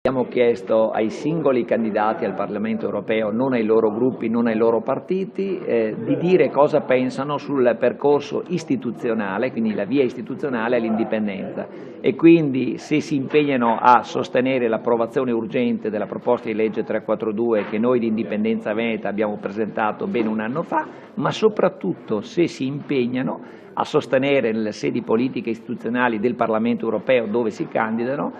Abbiamo chiesto ai singoli candidati al Parlamento europeo, non ai loro gruppi, non ai loro partiti, di dire cosa pensano sul percorso istituzionale, quindi la via istituzionale all'indipendenza, e quindi se si impegnano a sostenere l'approvazione urgente della proposta di legge 342 che noi di Indipendenza Veneta abbiamo presentato ben un anno fa, ma soprattutto se si impegnano a sostenere nelle sedi politiche e istituzionali del Parlamento europeo dove si candidano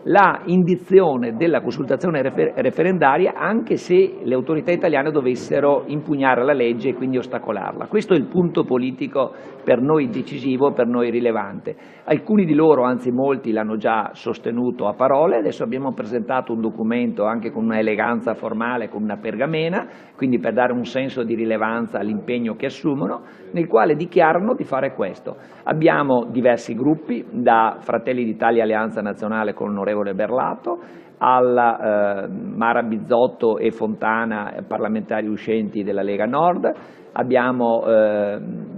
la indizione della consultazione referendaria, anche se le autorità italiane dovessero impugnare la legge e quindi ostacolarla. Questo è il punto politico per noi decisivo, per noi rilevante. Alcuni di loro, anzi molti, l'hanno già sostenuto a parole. Adesso abbiamo presentato un documento anche con una eleganza formale, con una pergamena, quindi per dare un senso di rilevanza all'impegno che assumono, nel quale dichiarano di fare questo. Abbiamo diversi gruppi, da Fratelli d'Italia Alleanza Nazionale con l'onorevole Berlato, alla Mara Bizzotto e Fontana, parlamentari uscenti della Lega Nord. Abbiamo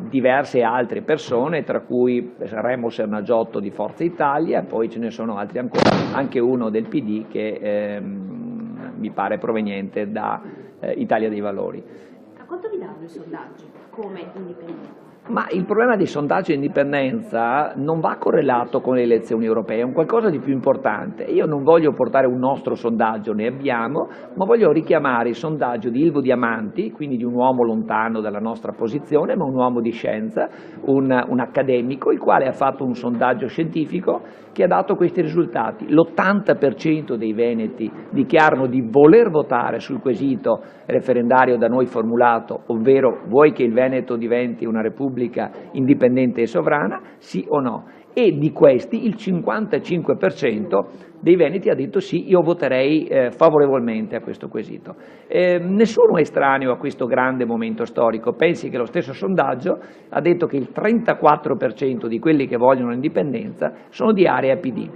diverse altre persone, tra cui Remo Sernagiotto di Forza Italia, poi ce ne sono altri ancora, anche uno del PD che mi pare proveniente da Italia dei Valori. A quanto vi danno i sondaggi come indipendenza? Ma il problema dei sondaggi di indipendenza non va correlato con le elezioni europee, è un qualcosa di più importante. Io non voglio portare un nostro sondaggio, ne abbiamo, ma voglio richiamare il sondaggio di Ilvo Diamanti, quindi di un uomo lontano dalla nostra posizione, ma un uomo di scienza, un accademico, il quale ha fatto un sondaggio scientifico che ha dato questi risultati. L'80% dei veneti dichiarano di voler votare sul quesito referendario da noi formulato, ovvero vuoi che il Veneto diventi una repubblica indipendente e sovrana, sì o no? E di questi il 55% dei veneti ha detto sì, io voterei favorevolmente a questo quesito. Nessuno è estraneo a questo grande momento storico. Pensi che lo stesso sondaggio ha detto che il 34% di quelli che vogliono l'indipendenza sono di area PD.